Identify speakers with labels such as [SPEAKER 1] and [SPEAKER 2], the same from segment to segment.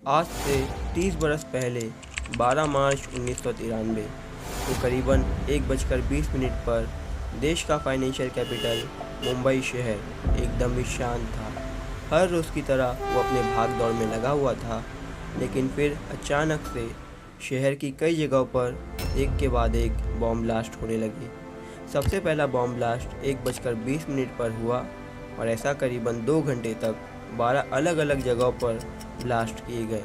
[SPEAKER 1] आज से 30 बरस पहले 12 मार्च 1993 को करीबन 1:20 पर देश का फाइनेंशियल कैपिटल मुंबई शहर एकदम ही शांत था। हर रोज़ की तरह वो अपने भाग दौड़ में लगा हुआ था, लेकिन फिर अचानक से शहर की कई जगहों पर एक के बाद एक बॉम्ब ब्लास्ट होने लगे। सबसे पहला बॉम्ब ब्लास्ट 1:20 पर हुआ और ऐसा करीबन 2 घंटे तक 12 अलग अलग जगहों पर ब्लास्ट किए गए,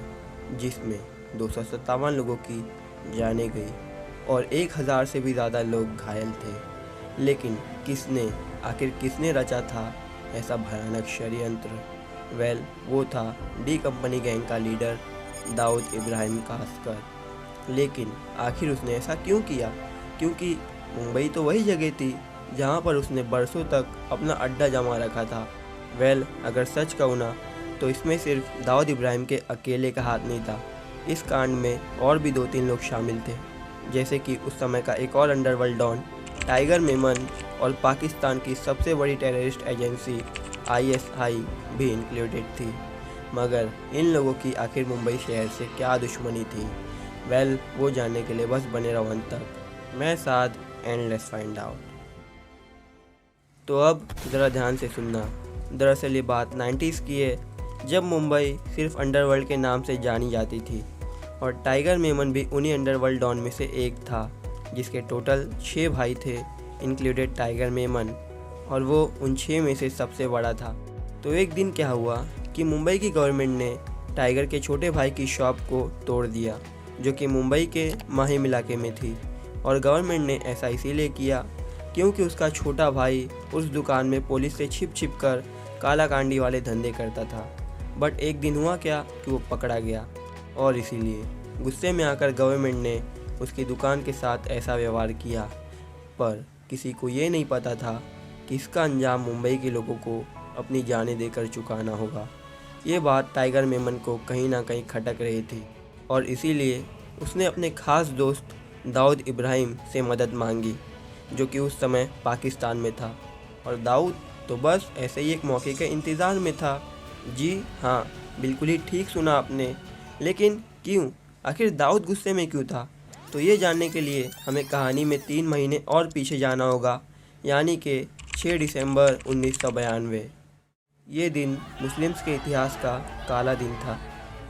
[SPEAKER 1] जिसमें 257 लोगों की जानें गई और 1000 से भी ज़्यादा लोग घायल थे। लेकिन आखिर किसने रचा था ऐसा भयानक षड्यंत्र? वो था डी कंपनी गैंग का लीडर दाऊद इब्राहिम कासकर। लेकिन आखिर उसने ऐसा क्यों किया? क्योंकि मुंबई तो वही जगह थी जहां पर उसने बरसों तक अपना अड्डा जमा रखा था। अगर सच कहूँ ना, तो इसमें सिर्फ दाऊद इब्राहिम के अकेले का हाथ नहीं था। इस कांड में और भी 2-3 लोग शामिल थे, जैसे कि उस समय का एक और अंडरवर्ल्ड डॉन टाइगर मेमन और पाकिस्तान की सबसे बड़ी टेररिस्ट एजेंसी ISI भी इंक्लूडेड थी। मगर इन लोगों की आखिर मुंबई शहर से क्या दुश्मनी थी? वो जानने के लिए बस बने रहो अंत तक। मैं साथ एंड लेट्स फाइंड आउट। तो अब ज़रा ध्यान से सुनना। दरअसल ये बात 90s की है, जब मुंबई सिर्फ अंडरवर्ल्ड के नाम से जानी जाती थी और टाइगर मेमन भी उन्हीं अंडरवर्ल्ड डॉन में से एक था, जिसके टोटल 6 भाई थे इंक्लूडेड टाइगर मेमन, और वो उन 6 में से सबसे बड़ा था। तो एक दिन क्या हुआ कि मुंबई की गवर्नमेंट ने टाइगर के छोटे भाई की शॉप को तोड़ दिया, जो कि मुंबई के माहिम इलाके में थी। और गवर्नमेंट ने ऐसा इसीलिए किया क्योंकि उसका छोटा भाई उस दुकान में पुलिस से छिप कर काला कांडी वाले धंधे करता था। बट एक दिन हुआ क्या कि वो पकड़ा गया, और इसीलिए गुस्से में आकर गवर्नमेंट ने उसकी दुकान के साथ ऐसा व्यवहार किया। पर किसी को ये नहीं पता था कि इसका अंजाम मुंबई के लोगों को अपनी जानें देकर चुकाना होगा। ये बात टाइगर मेमन को कहीं ना कहीं खटक रही थी, और इसीलिए उसने अपने खास दोस्त दाऊद इब्राहिम से मदद मांगी, जो कि उस समय पाकिस्तान में था। और दाऊद तो बस ऐसे ही एक मौके के इंतज़ार में था। जी हाँ, बिल्कुल ही ठीक सुना आपने। लेकिन क्यों? आखिर दाऊद गुस्से में क्यों था? तो ये जानने के लिए हमें कहानी में 3 महीने और पीछे जाना होगा, यानी कि 6 दिसंबर 1992। ये दिन मुस्लिम्स के इतिहास का काला दिन था।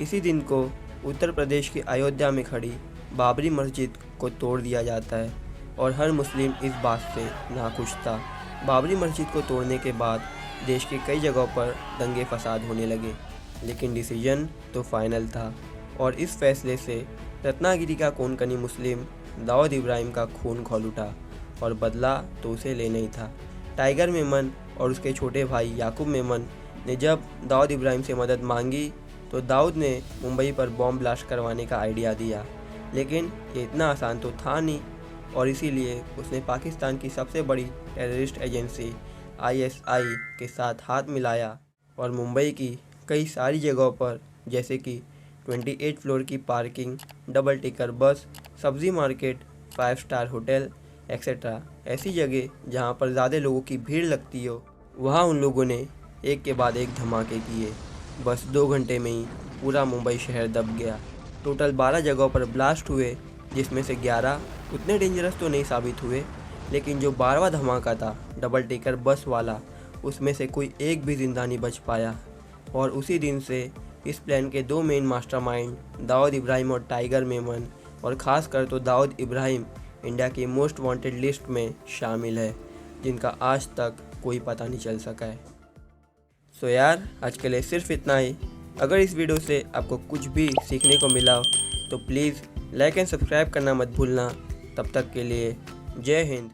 [SPEAKER 1] इसी दिन को उत्तर प्रदेश के अयोध्या में खड़ी बाबरी मस्जिद को तोड़ दिया जाता है, और हर मुस्लिम इस बात से नाखुश था। बाबरी मस्जिद को तोड़ने के बाद देश के कई जगहों पर दंगे फसाद होने लगे, लेकिन डिसीजन तो फाइनल था, और इस फैसले से रत्नागिरी का कोंकणी मुस्लिम दाऊद इब्राहिम का खून खौल उठा, और बदला तो उसे लेना ही था। टाइगर मेमन और उसके छोटे भाई याकूब मेमन ने जब दाऊद इब्राहिम से मदद मांगी, तो दाऊद ने मुंबई पर बॉम्ब ब्लास्ट करवाने का आइडिया दिया। लेकिन ये इतना आसान तो था नहीं, और इसीलिए उसने पाकिस्तान की सबसे बड़ी टेररिस्ट एजेंसी ISI के साथ हाथ मिलाया और मुंबई की कई सारी जगहों पर, जैसे कि 28 फ्लोर की पार्किंग, डबल टिकर बस, सब्जी मार्केट, 5 स्टार होटल एक्सेट्रा, ऐसी जगह जहां पर ज़्यादा लोगों की भीड़ लगती हो, वहां उन लोगों ने एक के बाद एक धमाके किए। बस 2 घंटे में ही पूरा मुंबई शहर दब गया। टोटल 12 जगहों पर ब्लास्ट हुए, जिसमें से 11 उतने डेंजरस तो नहीं साबित हुए, लेकिन जो 12वां धमाका था डबल टिकर बस वाला, उसमें से कोई एक भी जिंदा नहीं बच पाया। और उसी दिन से इस प्लान के 2 मेन मास्टरमाइंड दाऊद इब्राहिम और टाइगर मेमन, और ख़ासकर तो दाऊद इब्राहिम इंडिया की मोस्ट वांटेड लिस्ट में शामिल है, जिनका आज तक कोई पता नहीं चल सका है। सो यार, आज के लिए सिर्फ इतना ही। अगर इस वीडियो से आपको कुछ भी सीखने को मिला तो प्लीज़ लाइक एंड सब्सक्राइब करना मत भूलना। तब तक के लिए जय हिंद।